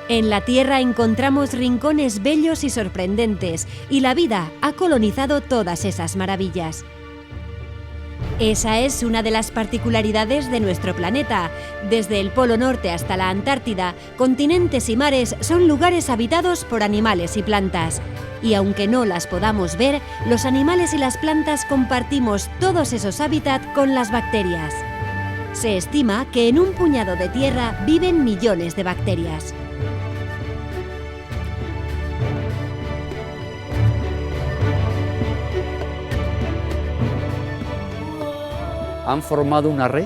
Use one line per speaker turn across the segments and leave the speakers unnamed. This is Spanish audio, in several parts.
En la Tierra encontramos rincones bellos y sorprendentes, y la vida ha colonizado todas esas maravillas. Esa es una de las particularidades de nuestro planeta. Desde el Polo Norte hasta la Antártida, continentes y mares son lugares habitados por animales y plantas. Y aunque no las podamos ver, los animales y las plantas compartimos todos esos hábitats con las bacterias. Se estima que en un puñado de tierra viven millones de bacterias.
Han formado una red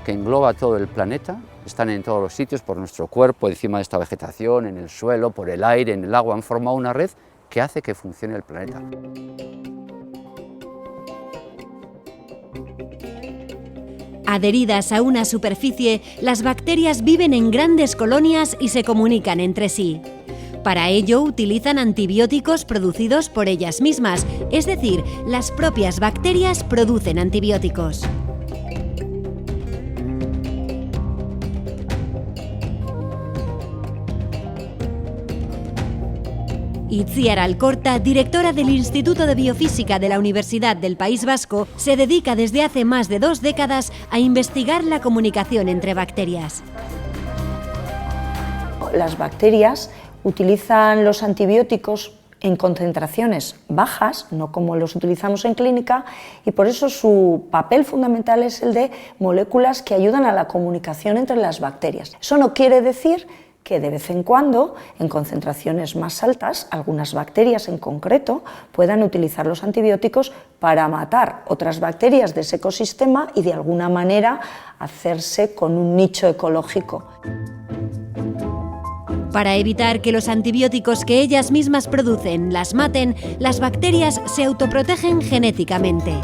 que engloba todo el planeta, están en todos los sitios, por nuestro cuerpo, encima de esta vegetación, en el suelo, por el aire, en el agua, han formado una red que hace que funcione el planeta.
Adheridas a una superficie, las bacterias viven en grandes colonias y se comunican entre sí. Para ello utilizan antibióticos producidos por ellas mismas, es decir, las propias bacterias producen antibióticos. Itziar Alcorta, directora del Instituto de Biofísica de la Universidad del País Vasco, se dedica desde hace más de 2 décadas a investigar la comunicación entre bacterias.
Las bacterias utilizan los antibióticos en concentraciones bajas, no como los utilizamos en clínica, y por eso su papel fundamental es el de moléculas que ayudan a la comunicación entre las bacterias. Eso no quiere decir que de vez en cuando, en concentraciones más altas, algunas bacterias en concreto puedan utilizar los antibióticos para matar otras bacterias de ese ecosistema y de alguna manera hacerse con un nicho ecológico.
Para evitar que los antibióticos que ellas mismas producen las maten, las bacterias se autoprotegen genéticamente.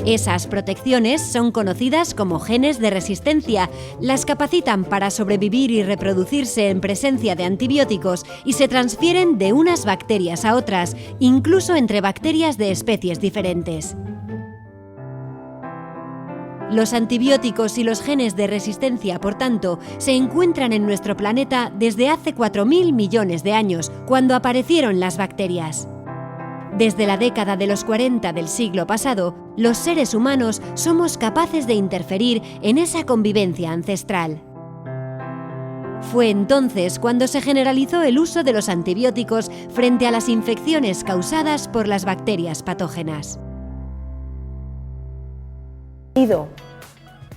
Esas protecciones son conocidas como genes de resistencia, las capacitan para sobrevivir y reproducirse en presencia de antibióticos y se transfieren de unas bacterias a otras, incluso entre bacterias de especies diferentes. Los antibióticos y los genes de resistencia, por tanto, se encuentran en nuestro planeta desde hace 4.000 millones de años, cuando aparecieron las bacterias. Desde la década de los 40 del siglo pasado, los seres humanos somos capaces de interferir en esa convivencia ancestral. Fue entonces cuando se generalizó el uso de los antibióticos frente a las infecciones causadas por las bacterias patógenas.
Ha habido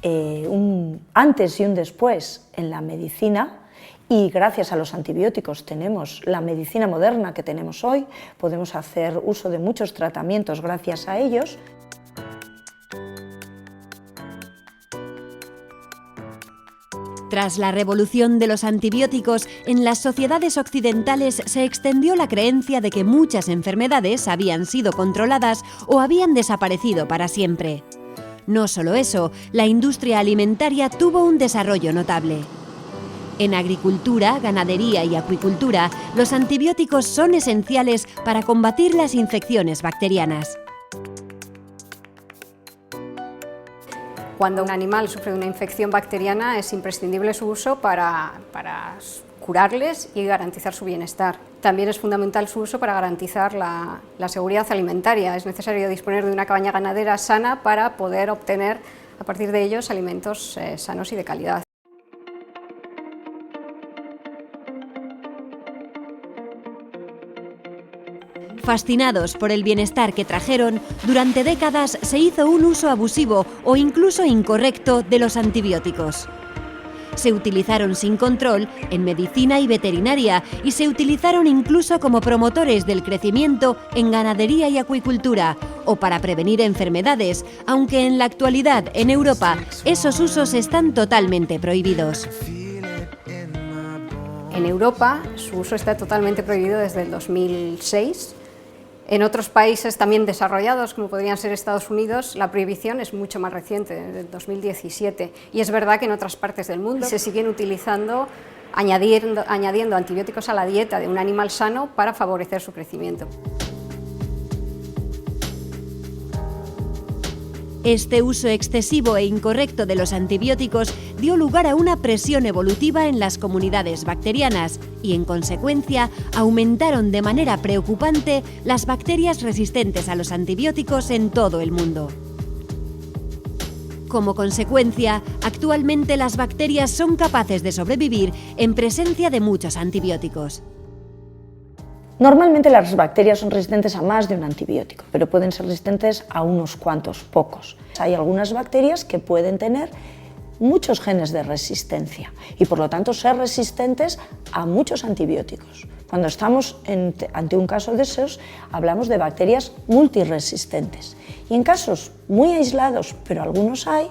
un antes y un después en la medicina, y gracias a los antibióticos tenemos la medicina moderna que tenemos hoy, podemos hacer uso de muchos tratamientos gracias a ellos.
Tras la revolución de los antibióticos, en las sociedades occidentales se extendió la creencia de que muchas enfermedades habían sido controladas o habían desaparecido para siempre. No solo eso, la industria alimentaria tuvo un desarrollo notable. En agricultura, ganadería y acuicultura, los antibióticos son esenciales para combatir las infecciones bacterianas.
Cuando un animal sufre una infección bacteriana es imprescindible su uso para curarles y garantizar su bienestar. También es fundamental su uso para garantizar la seguridad alimentaria. Es necesario disponer de una cabaña ganadera sana para poder obtener a partir de ellos alimentos sanos y de calidad.
Fascinados por el bienestar que trajeron, durante décadas se hizo un uso abusivo o incluso incorrecto de los antibióticos. Se utilizaron sin control en medicina y veterinaria y se utilizaron incluso como promotores del crecimiento en ganadería y acuicultura o para prevenir enfermedades, aunque en la actualidad en Europa esos usos están totalmente prohibidos.
En Europa su uso está totalmente prohibido desde el 2006. En otros países también desarrollados, como podrían ser Estados Unidos, la prohibición es mucho más reciente, desde el 2017. Y es verdad que en otras partes del mundo se siguen utilizando, añadiendo antibióticos a la dieta de un animal sano para favorecer su crecimiento.
Este uso excesivo e incorrecto de los antibióticos dio lugar a una presión evolutiva en las comunidades bacterianas y, en consecuencia, aumentaron de manera preocupante las bacterias resistentes a los antibióticos en todo el mundo. Como consecuencia, actualmente las bacterias son capaces de sobrevivir en presencia de muchos antibióticos.
Normalmente las bacterias son resistentes a más de un antibiótico, pero pueden ser resistentes a unos cuantos, pocos. Hay algunas bacterias que pueden tener muchos genes de resistencia y por lo tanto ser resistentes a muchos antibióticos. Cuando estamos ante un caso de esos, hablamos de bacterias multiresistentes. Y en casos muy aislados, pero algunos hay,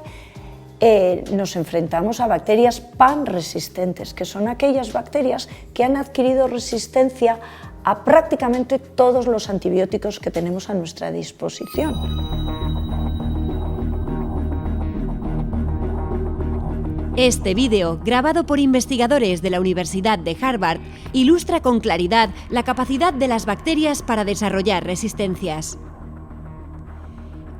nos enfrentamos a bacterias panresistentes, que son aquellas bacterias que han adquirido resistencia a prácticamente todos los antibióticos que tenemos a nuestra disposición.
Este vídeo, grabado por investigadores de la Universidad de Harvard, ilustra con claridad la capacidad de las bacterias para desarrollar resistencias.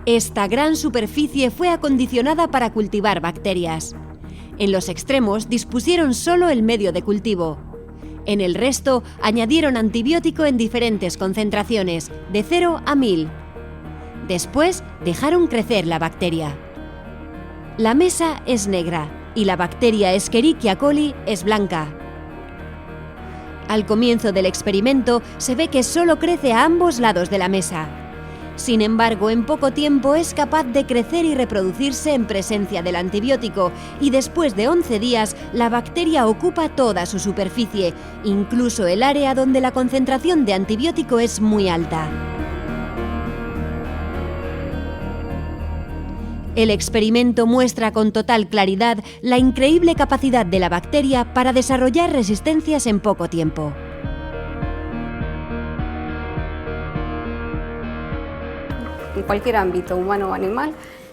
Esta gran superficie fue acondicionada para cultivar bacterias. En los extremos dispusieron solo el medio de cultivo. En el resto añadieron antibiótico en diferentes concentraciones, de 0 a 1000. Después dejaron crecer la bacteria. La mesa es negra y la bacteria Escherichia coli es blanca. Al comienzo del experimento se ve que solo crece a ambos lados de la mesa. Sin embargo, en poco tiempo es capaz de crecer y reproducirse en presencia del antibiótico y después de 11 días la bacteria ocupa toda su superficie, incluso el área donde la concentración de antibiótico es muy alta. El experimento muestra con total claridad la increíble capacidad de la bacteria para desarrollar resistencias en poco tiempo.
En cualquier ámbito, humano o animal,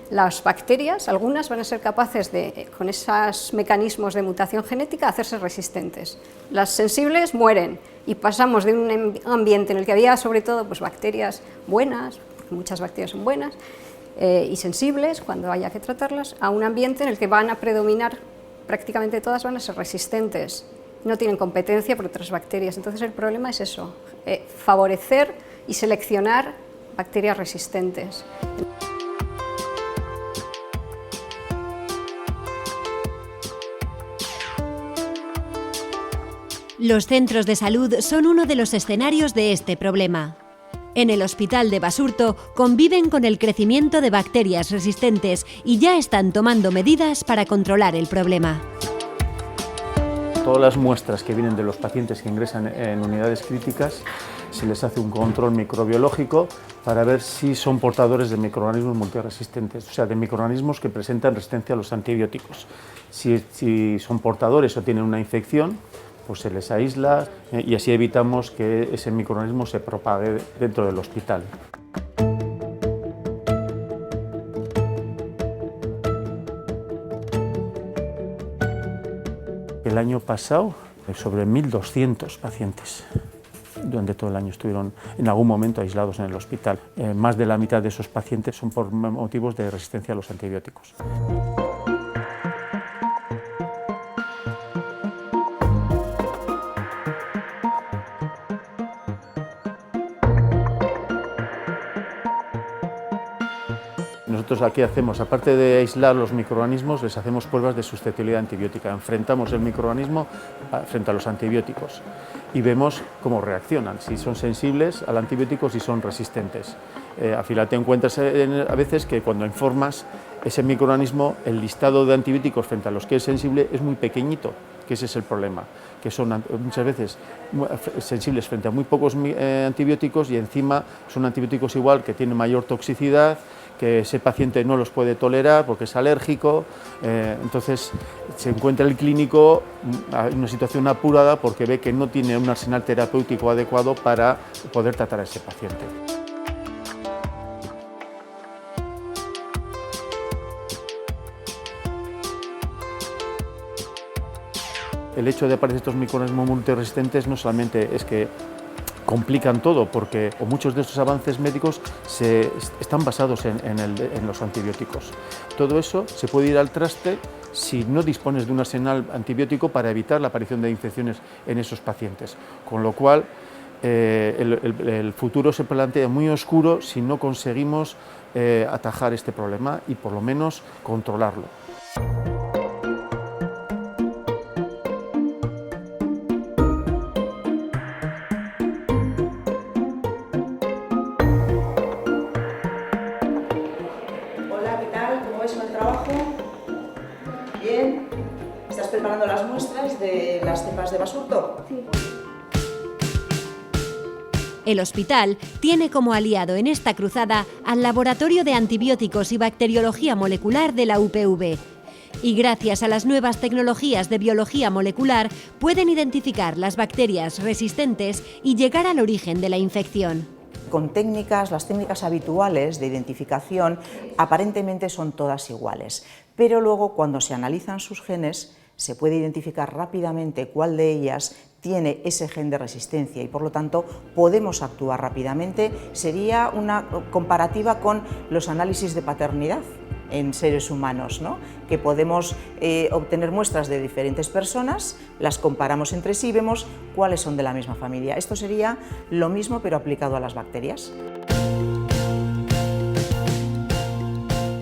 las bacterias, algunas van a ser capaces de, con esos mecanismos de mutación genética, hacerse resistentes. Las sensibles mueren y pasamos de un ambiente en el que había sobre todo pues, bacterias buenas, porque muchas bacterias son buenas, y sensibles cuando haya que tratarlas, a un ambiente en el que van a predominar, prácticamente todas van a ser resistentes, no tienen competencia por otras bacterias. Entonces el problema es eso, favorecer y seleccionar bacterias resistentes.
Los centros de salud son uno de los escenarios de este problema. En el hospital de Basurto conviven con el crecimiento de bacterias resistentes y ya están tomando medidas para controlar el problema.
Todas las muestras que vienen de los pacientes que ingresan en unidades críticas se les hace un control microbiológico para ver si son portadores de microorganismos multiresistentes, o sea, de microorganismos que presentan resistencia a los antibióticos. Si son portadores o tienen una infección, pues se les aísla y así evitamos que ese microorganismo se propague dentro del hospital. El año pasado, sobre 1.200 pacientes. Durante todo el año estuvieron en algún momento aislados en el hospital. Más de la mitad de esos pacientes son por motivos de resistencia a los antibióticos. Nosotros aquí hacemos, aparte de aislar los microorganismos, les hacemos pruebas de susceptibilidad antibiótica. Enfrentamos el microorganismo frente a los antibióticos y vemos cómo reaccionan, si son sensibles al antibiótico, si son resistentes. Al final te encuentras a veces que cuando informas ese microorganismo, el listado de antibióticos frente a los que es sensible es muy pequeñito, que ese es el problema, que son muchas veces sensibles frente a muy pocos antibióticos y encima son antibióticos igual que tienen mayor toxicidad, que ese paciente no los puede tolerar porque es alérgico, entonces se encuentra el clínico en una situación apurada porque ve que no tiene un arsenal terapéutico adecuado para poder tratar a ese paciente. El hecho de aparecer estos microorganismos multiresistentes no solamente es que complican todo, porque muchos de estos avances médicos están basados en los antibióticos. Todo eso se puede ir al traste si no dispones de un arsenal antibiótico para evitar la aparición de infecciones en esos pacientes. Con lo cual, el futuro se plantea muy oscuro si no conseguimos atajar este problema y por lo menos controlarlo.
Hola, ¿qué tal? ¿Cómo vais con el trabajo? Bien. ¿Estás preparando las muestras de las cepas de basurto? Sí.
El hospital tiene como aliado en esta cruzada al Laboratorio de Antibióticos y Bacteriología Molecular de la UPV. Y gracias a las nuevas tecnologías de biología molecular pueden identificar las bacterias resistentes y llegar al origen de la infección.
Con técnicas, las técnicas habituales de identificación aparentemente son todas iguales, pero luego cuando se analizan sus genes se puede identificar rápidamente cuál de ellas tiene ese gen de resistencia y por lo tanto podemos actuar rápidamente. Sería una comparativa con los análisis de paternidad en seres humanos, ¿no? Que podemos obtener muestras de diferentes personas, las comparamos entre sí y vemos cuáles son de la misma familia. Esto sería lo mismo pero aplicado a las bacterias.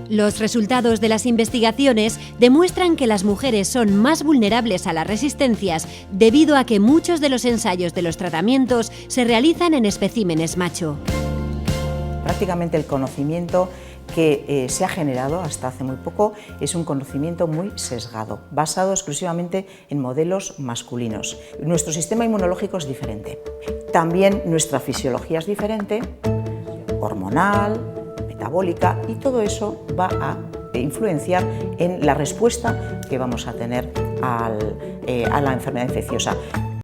Los resultados de las investigaciones demuestran que las mujeres son más vulnerables a las resistencias debido a que muchos de los ensayos de los tratamientos se realizan en especímenes macho.
Prácticamente el conocimiento que se ha generado hasta hace muy poco es un conocimiento muy sesgado, basado exclusivamente en modelos masculinos. Nuestro sistema inmunológico es diferente. También nuestra fisiología es diferente, hormonal, metabólica, y todo eso va a influenciar en la respuesta que vamos a tener a la enfermedad infecciosa.